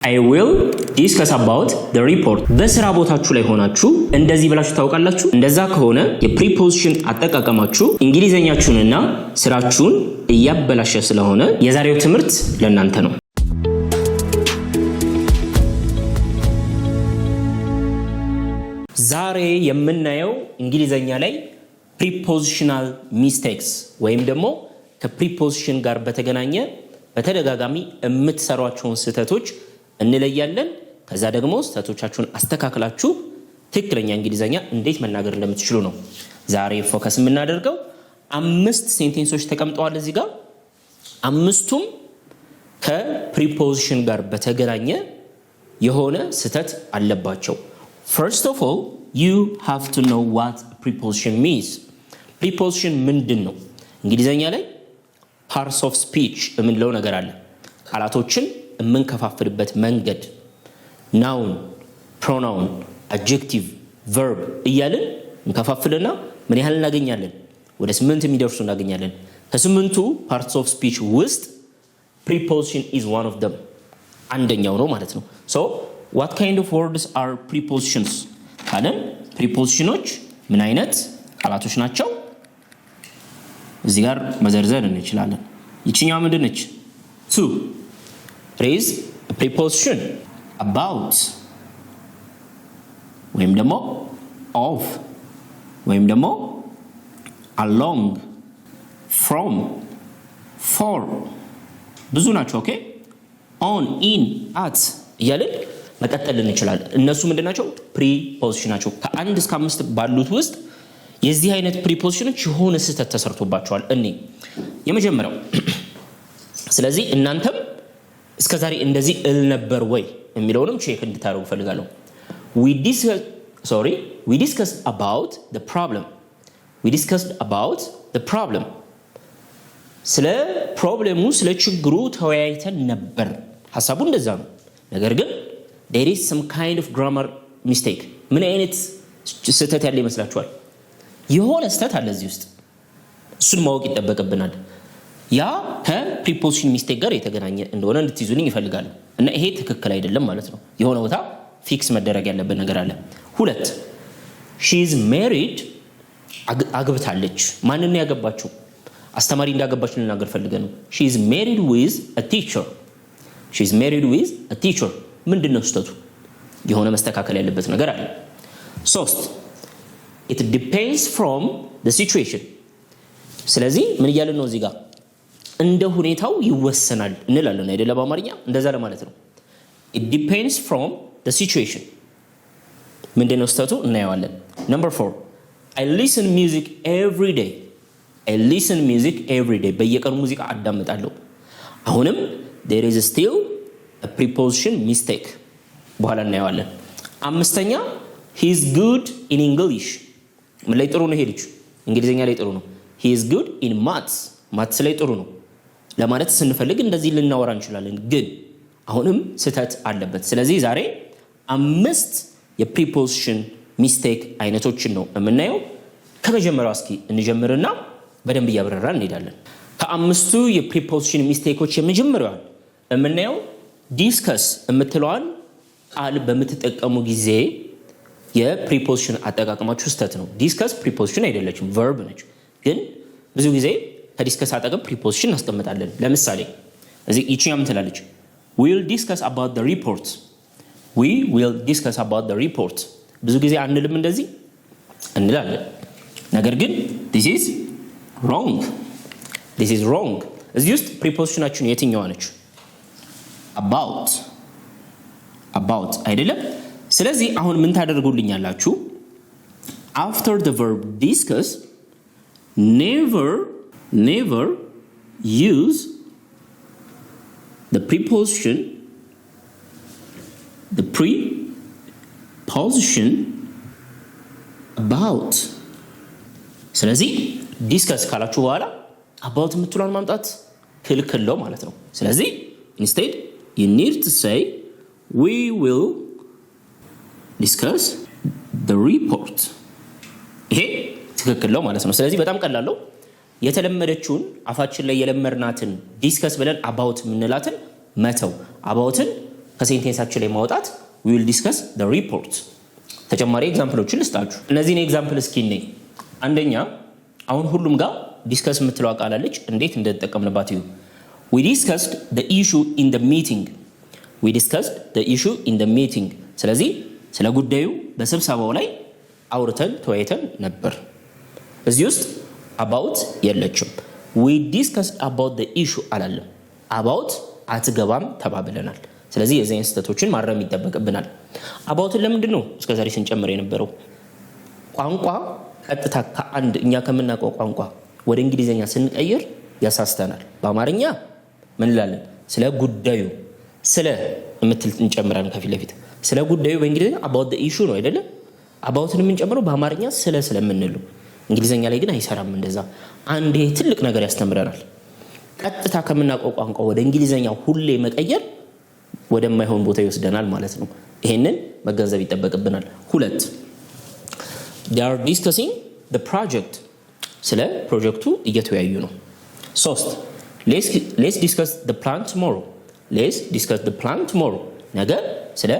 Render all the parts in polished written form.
I will discuss about the report. በስራ ቦታችሁ ላይ ሆናችሁ እንደዚህ ብላችሁ ታውቃላችሁ? እንደዛ ከሆነ የፕሪፖዚሽን አጠቃቀማችሁ እንግሊዘኛችሁንና ስራችሁን እያበላሸ ስለሆነ የዛሬው ትምህርት ለእናንተ ነው። ዛሬ የምናየው እንግሊዘኛ ላይ prepositional mistakes ወይም ደግሞ ከፕሪፖዚሽን ጋር በተገናኘ በተደጋጋሚ የምትሰሯቸውን ስህተቶች እንለያለን። ከዛ ደግሞ ስህተቶቻችሁን አስተካክላችሁ ትክክለኛ እንግሊዘኛ እንዴት መናገር እንደምትችሉ ነው ዛሬ ፎከስ የምናደርገው። 5 ሴንቴንሶች ተቀምጠዋል እዚህ ጋር። አምስቱም ከፕሪፖዚሽን ጋር በተገናኘ የሆነ ስህተት አለባቸው። First of all, you have to know what preposition means. Preposition ምንድን ነው? እንግሊዘኛ ላይ parts of speech የምንለው ነገር አለ። ቃላቶችን የምንከፋፍልበት መንገድ noun, pronoun, adjective, verb እያልን እንከፋፍልና ምን ያህል እናገኛለን? ወደ 8 የሚደርሱ እናገኛለን። ከ8ቱ parts of speech ውስጥ preposition is one of them. አንደኛው ነው ማለት ነው። So, what kind of words are prepositions? ካለን prepositions ምን አይነት ቃላቶች ናቸው? እዚህ ጋር መዘርዘር እንችላለን። ይችኛው ምንድን ነች? to. There is a preposition about ወይም ደግሞ of ወይም ደግሞ along, from, for ብዙ ናቸው። ኦኬ on, in, at እያልን መቀጠል እንችላለን። እነሱ ምንድን ናቸው? ፕሪፖዚሽን ናቸው። ከ1 እስከ 5 ባሉት ውስጥ የዚህ አይነት ፕሪፖዚሽኖች የሆነ ስህተት ተሰርቶባቸዋል። የመጀመሪያው ስለዚህ እናንተም እስከዛሬ እንደዚህ እል ነበር ወይ የሚለውንም ቼክ እንድታደርጉ ፈልጋለሁ። we discussed about the problem. ስለ ፕሮብሌሙ ስለ ችግሩ ተወያይተን ነበር። ሐሳቡ እንደዛ ነው። ነገር ግን there is some kind of grammar mistake. ምን አይነት ስህተት ያለ ይመስላችኋል? የሆነ ስህተት አለ እዚህ ውስጥ። እሱን ማወቅ ይጠበቅብናል። ያ ከፕሪፖዚሽን ሚስቴክ ጋር የተገናኘ እንደሆነ እንድትይዙልኝ ይፈልጋሉ እና ይሄ ትክክል አይደለም ማለት ነው። የሆነ ቦታ ፊክስ መደረግ ያለበት ነገር አለ። 2 she is married አግብታለች። ማንን ነው ያገባችው? አስተማሪ እንዳገባች ልናገር ፈልገን ነው። she is married with a teacher. ምንድነው ስህተቱ? የሆነ መስተካከል ያለበት ነገር አለ። 3 it depends from the situation. ስለዚህ ምን እያልን ነው እዚህ ጋር? እንደ ሁኔታው ይወሰናል እንላለን አይደለ? በአማርኛ እንደዛ ለማለት ነው። it depends from the situation. ምንድነው ስህተቱ? እናየዋለን። number 4 I listen music every day. በየቀኑ ሙዚቃ አዳምጣለሁ። አሁንም there is still a preposition mistake. በኋላ እናየዋለን። 5ኛ he is good in English. ምን ላይ ጥሩ ነው? ሄድኩ እንግሊዘኛ ላይ ጥሩ ነው። he is good in maths ላይ ጥሩ ነው ለማለት ስንፈልግ እንደዚህ ልናወራ እንችላለን። ግን አሁንም ስህተት አለበት። ስለዚህ ዛሬ 5 የፕሪፖዚሽን ሚስቴክ አይነቶችን ነው የምናየው። ከመጀመሪያው እስኪ እንጀምርና በደንብ እያብራራን እንሄዳለን። ከ5ቱ የፕሪፖዚሽን ሚስቴኮች የመጀመሪያው የምናየው ዲስከስ የምትለዋን ቃል በምትጠቀሙ ጊዜ የፕሪፖዚሽን አጠቃቀማችሁ ስህተት ነው። ዲስከስ ፕሪፖዚሽን አይደለችም፣ ቨርብ ነች። ግን ብዙ ጊዜ ከዲስከስ አጠገብ ፕሪፖዚሽን እናስቀምጣለን። ለምሳሌ እዚህ ይቺኛ ምን ትላለች? we will discuss about the report. ብዙ ጊዜ አንልም፣ እንደዚህ እንላለን። ነገር ግን this is wrong. እዚህ ውስጥ ፕሪፖዚሽናችን የትኛዋ ነች? about አይደለም። ስለዚህ አሁን ምን ታደርጉልኛላችሁ? after the verb discuss, never use the preposition about. ስለዚህ ዲስከስ ካላችሁ በኋላ about የምትሏን ማምጣት ክልክል ነው ማለት ነው። ስለዚህ instead you need to say we will discuss the report. ይሄ ትክክል ነው ማለት ነው። ስለዚህ በጣም ቀላል ነው። የተለመደችውን አፋችን ላይ የለመርናትን ዲስከስ ብለን አባውት ምንላትን መተው አባውትን ከሴንቴንሳችን ላይ ማውጣት we will discuss the report። ተጨማሪ ኤግዛምፕሎችን ልስጣችሁ። እነዚህን ኤግዛምፕል እስኪ ነኝ። አንደኛ አሁን ሁሉም ጋር ዲስከስ የምትለው ቃል አለች። እንዴት እንደተጠቀምንባት እዩ። we discussed the issue in the meeting we discussed the issue in the meeting። ስለዚህ ስለ ጉዳዩ በስብሰባው ላይ አውርተን ተወያይተን ነበር። እዚህ ውስጥ about የለችም። we discussed about the issue አላለም። about አትገባም ተባብለናል። ስለዚህ የዚህን ስህተቶችን ማረም ይጠበቅብናል። አባውትን ለምንድን ነው እስከዛሬ ስንጨምር የነበረው? ቋንቋ ቀጥታ ከአንድ እኛ ከምናውቀው ቋንቋ ወደ እንግሊዘኛ ስንቀይር ያሳስተናል። በአማርኛ ምን እንላለን? ስለ ጉዳዩ ስለ የምትል እንጨምራለን ከፊት ለፊት። ስለ ጉዳዩ በእንግሊዘኛ about the issue ነው አይደለ? አባውትን የምንጨምረው በአማርኛ ስለምንለው። እንግሊዘኛ ላይ ግን አይሰራም እንደዛ። አንዴ ትልቅ ነገር ያስተምረናል። ቀጥታ ከምናውቀው ቋንቋ ወደ እንግሊዘኛ ሁሌ መቀየር ወደማይሆን ቦታ ይወስደናል ማለት ነው። ይሄንን መገንዘብ ይጠበቅብናል። 2 they are discussing the project ስለ ፕሮጀክቱ እየተወያዩ ነው። 3 let's discuss the plan tomorrow let's discuss the plan tomorrow ነገ ስለ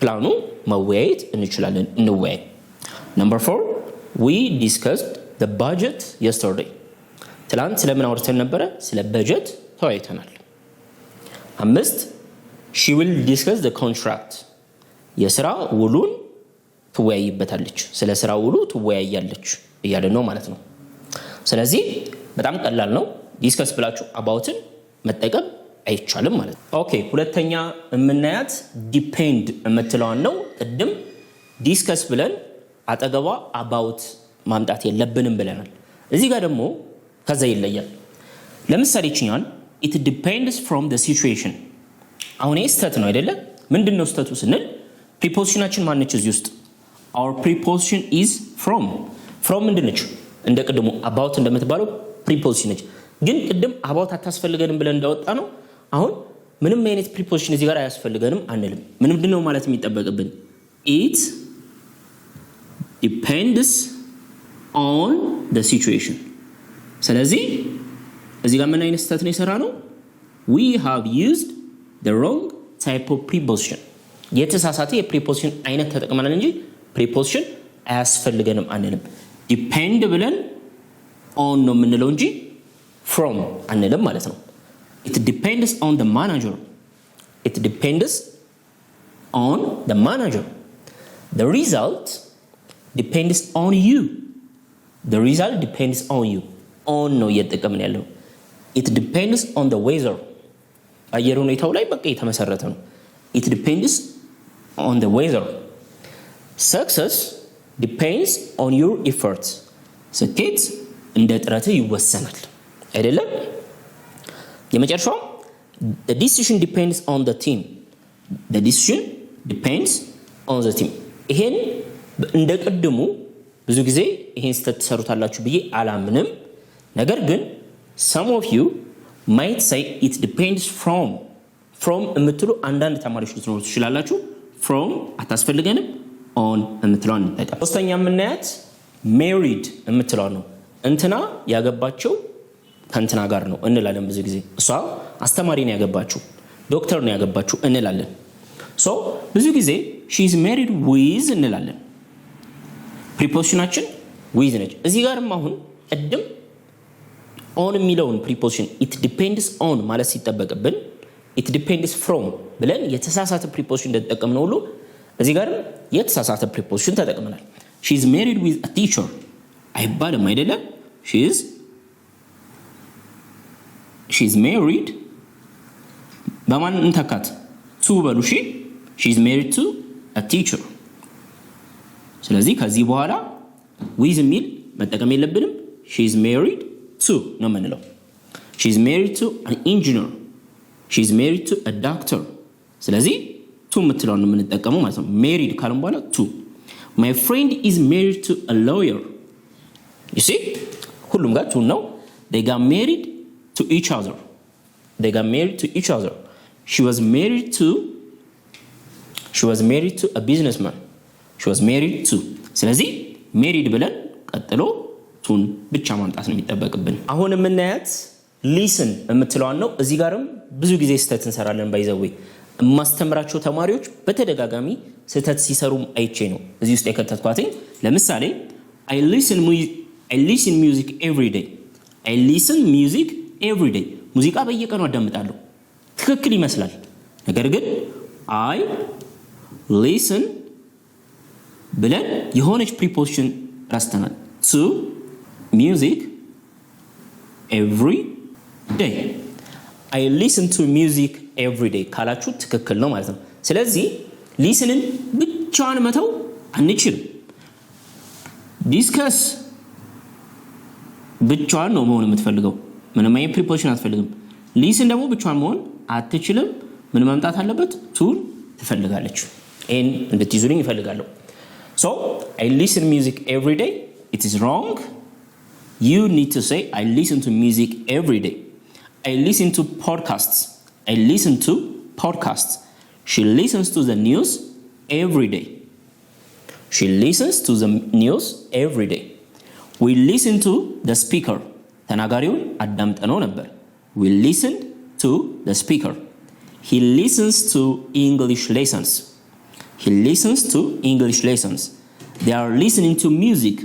ፕላኑ መወያየት እንችላለን፣ እንወያይ። Number 4 we discussed the budget yesterday ትላንት ስለምን አውርተን ነበረ? ስለ በጀት ተወያይተናል። 5 she will discuss the contract የሥራ ውሉን ትወያይበታለች፣ ስለ ሥራ ውሉ ትወያያለች እያለ ነው ማለት ነው። ስለዚህ በጣም ቀላል ነው። ዲስከስ ብላችሁ አባውትን መጠቀም አይቻልም ማለት ነው። ኦኬ ሁለተኛ የምናያት ዲፔንድ የምትለዋን ነው። ቅድም ዲስከስ ብለን አጠገቧ አባውት ማምጣት የለብንም ብለናል። እዚህ ጋር ደግሞ ከዛ ይለያል። ለምሳሌ ይችኛል it depends from the situation። አሁን ይህ ስህተት ነው አይደለ? ምንድን ነው ስህተቱ ስንል ፕሪፖዚሽናችን ማነች እዚህ ውስጥ? our preposition is from ምንድን ነች? እንደ ቅድሙ about እንደምትባለው ፕሪፖዚሽን ነች። ግን ቅድም about አታስፈልገንም ብለን እንዳወጣ ነው። አሁን ምንም አይነት ፕሪፖዚሽን እዚህ ጋር አያስፈልገንም አንልም። ምንድን ነው ማለት የሚጠበቅብን? it depends on the situation። ስለዚህ እዚህ ጋር ምን አይነት ስህተት ነው የሰራ ነው? we have used the wrong type of preposition። የተሳሳተ የፕሪፖዚሽን አይነት ተጠቅመናል እንጂ ፕሪፖዚሽን አያስፈልገንም አንልም። ዲፔንድ ብለን on ነው የምንለው እንጂ from አንልም ማለት ነው። it depends on the manager it depends on the manager the result depends on you the result depends on you on ነው እየተጠቀምን ያለው። it depends on the weather አየር ሁኔታው ላይ በቃ የተመሰረተ ነው። it depends on the weather success depends on your efforts ስኬት እንደ ጥረት ይወሰናል አይደለም? የመጨረሻው the decision depends on the team the decision depends on the team። ይሄን እንደ ቅድሙ ብዙ ጊዜ ይሄን ስህተት ትሰሩታላችሁ ብዬ አላምንም። ነገር ግን some of you might say it depends from የምትሉ አንዳንድ ተማሪዎች ልትኖሩ ትችላላችሁ። from አታስፈልገንም on የምትለዋን እንጠቀም። ሶስተኛ የምናያት married የምትለዋን ነው። እንትና ያገባቸው ከእንትና ጋር ነው እንላለን ብዙ ጊዜ። እሷ አስተማሪ ነው ያገባችሁ፣ ዶክተር ነው ያገባችሁ እንላለን። so ብዙ ጊዜ she is married with እንላለን። ፕሪፖዚሽናችን with ነች። እዚህ ጋርም አሁን ቅድም on የሚለውን ፕሪፖዚሽን it depends on ማለት ሲጠበቅብን it depends from ብለን የተሳሳተ ፕሪፖዚሽን እንደተጠቀምነው ሁሉ እዚህ ጋር የተሳሳተ ፕሪፖዚሽን ተጠቅመናል። she is married with a teacher አይባልም አይደለም? she is married በማን እንተካት? to በሉ እሺ። she is married to a teacher። ስለዚህ ከዚህ በኋላ with የሚል መጠቀም የለብንም። she is married to ነው የምንለው። she is married to an engineer she is married to a doctor። ስለዚህ to የምትለውን ነው የምንጠቀመው ማለት ነው። married ካልን በኋላ to my friend is married to a lawyer you see ሁሉም ጋር to ነው። they got married to each other she was married to a businessman she was married to ስለዚህ married ብለን ቀጥሎ ቱን ብቻ ማምጣት ነው የሚጠበቅብን። አሁን የምናያት ሊስን የምትለዋን ነው። እዚህ ጋርም ብዙ ጊዜ ስህተት እንሰራለን። ባይዘዌ ማስተምራቸው ተማሪዎች በተደጋጋሚ ስህተት ሲሰሩም አይቼ ነው እዚህ ውስጥ የከተትኳትኝ። ለምሳሌ I listen music every day. I listen music every day. ሙዚቃ በየቀኑ አዳምጣለሁ። ትክክል ይመስላል። ነገር ግን I listen ብለን የሆነች ፕሪፖዚሽን ረስተናል። to music every day. I listen to music every day ካላችሁ ትክክል ነው ማለት ነው። ስለዚህ ሊስንን ብቻዋን መተው አንችልም። ዲስከስ ብቻዋን ነው መሆን የምትፈልገው፣ ምንም አይነት ፕሪፖዚሽን አትፈልግም። ሊስን ደግሞ ብቻዋን መሆን አትችልም። ምን መምጣት አለበት? ቱን ትፈልጋለች። ይሄን እንድትይዙልኝ ይፈልጋለሁ። So I listen music every day. It is wrong. You need to say I listen to music every day. I listen to podcasts. I listen to podcasts. She listens to the news every day. She listens to the news every day. We listen to the speaker. ተናጋሪውን አዳምጠነው ነበር። We listen to the speaker. He listens to English lessons. He listens to English lessons. They are listening to music.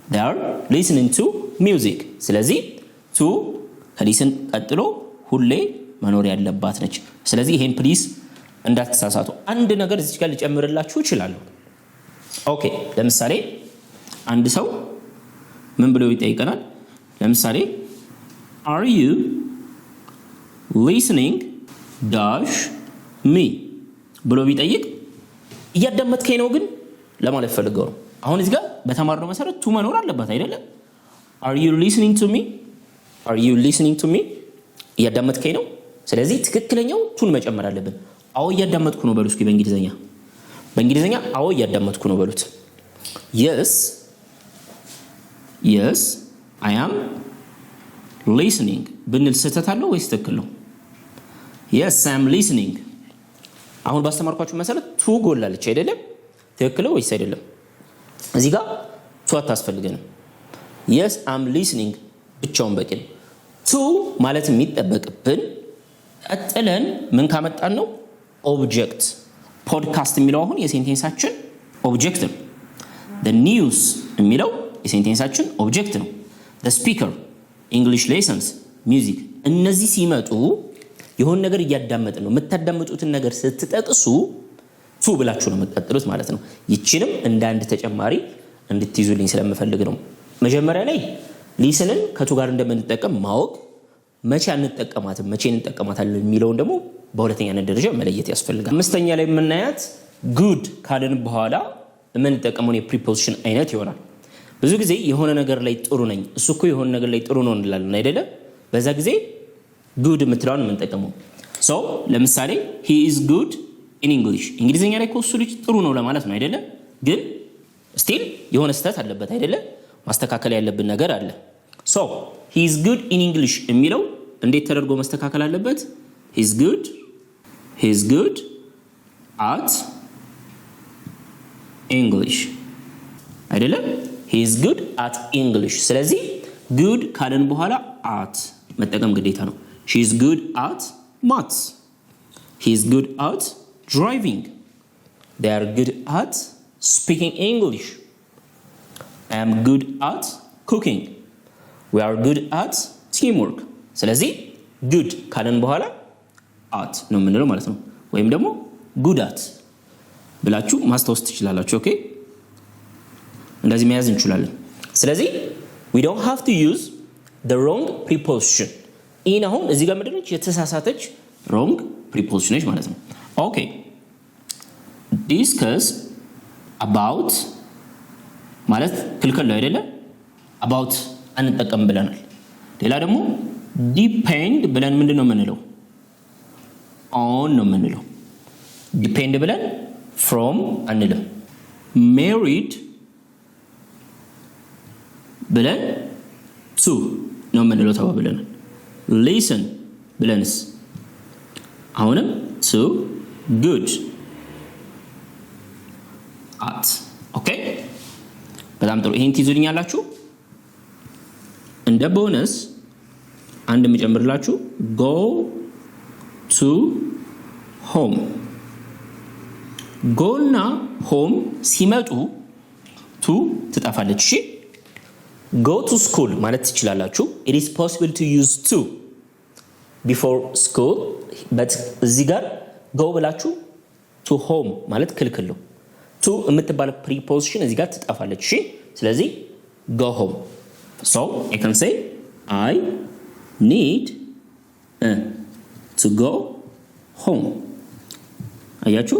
They are listening to music. ስለዚህ to ከሊስን ቀጥሎ ሁሌ መኖር ያለባት ነች። ስለዚህ ይሄን ፕሊዝ እንዳትሳሳቱ። አንድ ነገር እዚህ ጋር ልጨምርላችሁ እችላለሁ። ኦኬ፣ ለምሳሌ አንድ ሰው ምን ብሎ ይጠይቀናል? ለምሳሌ are you listening dash me ብሎ ቢጠይቅ እያዳመጥከኝ ነው ግን ለማለት ፈልገው ነው። አሁን እዚህ ጋር በተማርነው መሰረት ቱ መኖር አለባት አይደለም? are you listening to me? are you listening to me? እያዳመጥከኝ ነው። ስለዚህ ትክክለኛው ቱን መጨመር አለብን። አዎ እያዳመጥኩ ነው በሉ እስኪ በእንግሊዘኛ አዎ እያዳመጥኩ ነው በሉት። yes I am listening ብንል ስህተት አለው ወይስ ትክክል ነው? yes I am listening። አሁን ባስተማርኳችሁ መሰረት ቱ ጎላለች አይደለም? ትክክል ነው ወይስ አይደለም? እዚህ ጋር ቱ አታስፈልገንም። yes I am listening ብቻውን በቂ ነው። ቱ ማለት የሚጠበቅብን ቀጥለን ምን ካመጣን ነው? ኦብጀክት። ፖድካስት የሚለው አሁን የሴንቴንሳችን ኦብጀክት ነው። the news የሚለው የሴንቴንሳችን ኦብጀክት ነው። the speaker English lessons music እነዚህ ሲመጡ የሆነ ነገር እያዳመጥን ነው። የምታዳምጡትን ነገር ስትጠቅሱ ቱ ብላችሁ ነው የምትቀጥሉት ማለት ነው። ይችንም እንደ አንድ ተጨማሪ እንድትይዙልኝ ስለምፈልግ ነው። መጀመሪያ ላይ ሊስንን ከቱ ጋር እንደምንጠቀም ማወቅ፣ መቼ አንጠቀማትም መቼ እንጠቀማታለን የሚለውን ደግሞ በሁለተኛነት ደረጃ መለየት ያስፈልጋል። አምስተኛ ላይ የምናያት ጉድ ካልን በኋላ የምንጠቀመው የፕሪፖዚሽን አይነት ይሆናል። ብዙ ጊዜ የሆነ ነገር ላይ ጥሩ ነኝ፣ እሱ እኮ የሆነ ነገር ላይ ጥሩ ነው እንላለን አይደለ? በዛ ጊዜ ጉድ የምትለውን የምንጠቀመው። ሶ ለምሳሌ he is good in English እንግሊዘኛ ላይ እኮ እሱ ልጅ ጥሩ ነው ለማለት ነው አይደለ? ግን ስቲል የሆነ ስህተት አለበት አይደለ? ማስተካከል ያለብን ነገር አለ። ሶ he is good in English የሚለው እንዴት ተደርጎ መስተካከል አለበት? he is good at English አይደለም? he is good at English። ስለዚህ good ካለን በኋላ at መጠቀም ግዴታ ነው። she is good at maths. he is good at driving. they are good at speaking English. I am good at cooking. we are good at teamwork. ስለዚህ good ካለን በኋላ at ነው የምንለው ማለት ነው። ወይም ደግሞ good at ብላችሁ ማስታወስ ትችላላችሁ። ኦኬ፣ እንደዚህ መያዝ እንችላለን። ስለዚህ we don't have to use the wrong preposition። ይሄን አሁን እዚህ ጋር ምንድነው የተሳሳተች wrong preposition ነች ማለት ነው። ኦኬ፣ discuss about ማለት ክልክል ነው አይደለ? about አንጠቀም ብለናል። ሌላ ደግሞ depend ብለን ምንድነው የምንለው? on ነው የምንለው። depend ብለን from አንልም። married ብለን to ነው የምንለው ተባብለናል። listen ብለንስ አሁንም to good at ኦኬ፣ በጣም ጥሩ። ይሄን ትይዙልኛላችሁ። እንደ ቦነስ አንድ የምጨምርላችሁ go to ሆም ጎና ሆም ሲመጡ ቱ ትጠፋለች። እሺ go to school ማለት ትችላላችሁ። it is possible to use to before school but እዚህ ጋር go ብላችሁ to home ማለት ክልክል ነው። to የምትባል preposition እዚህ ጋር ትጠፋለች። እሺ ስለዚህ go home so I can say I need to go home አያችሁ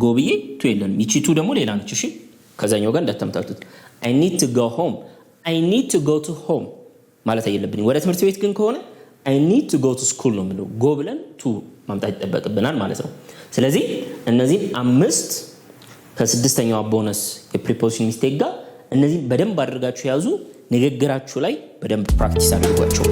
go ብዬ to የለንም። ይቺ to ደግሞ ሌላ ነች። እሺ ከዛኛው ጋር እንዳታምታቱት። I need to go home I need to go to home ማለት አይደለብንም። ወደ ትምህርት ቤት ግን ከሆነ I need to go to school ነው የምንለው። go ብለን to ማምጣት ይጠበቅብናል ማለት ነው። ስለዚህ እነዚህ 5 ከስድስተኛው ቦነስ የፕሪፖዚሽን ሚስቴክ ጋር እነዚህ በደንብ አድርጋችሁ ያዙ። ንግግራችሁ ላይ በደንብ ፕራክቲስ አድርጓቸው።